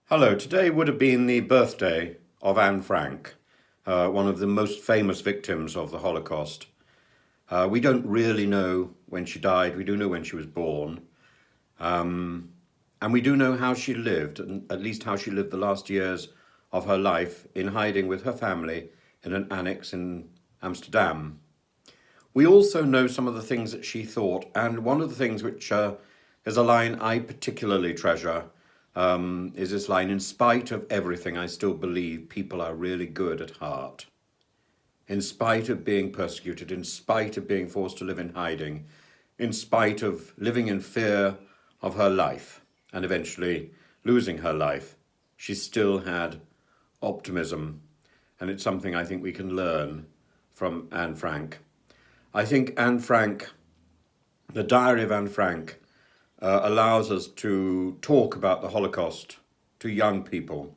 Hello, today would have been the birthday of Anne Frank, one of the most famous victims of the Holocaust. We don't really know when she died, we do know when she was born, and we do know how she lived, and at least how she lived the last years of her life in hiding with her family in an annex in Amsterdam. We also know some of the things that she thought, and one of the things which is a line I particularly treasure is this line: in spite of everything, I still believe people are really good at heart. In spite of being persecuted, in spite of being forced to live in hiding, in spite of living in fear of her life and eventually losing her life, she still had optimism. And it's something I think we can learn from Anne Frank. I think Anne Frank, the diary of Anne Frank, allows us to talk about the Holocaust to young people.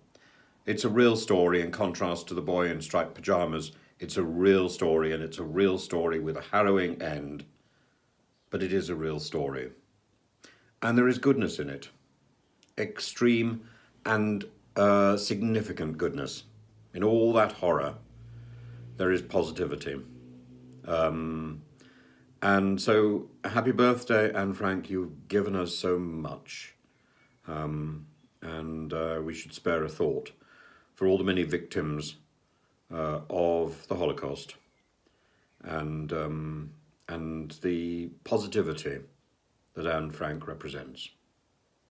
It's a real story in contrast to the boy in striped pajamas. It's a real story, and it's a real story with a harrowing end, but it is a real story. And there is goodness in it, extreme and significant goodness. In all that horror, there is positivity. And so, happy birthday, Anne Frank. You've given us so much. And we should spare a thought for all the many victims of the Holocaust and the positivity that Anne Frank represents.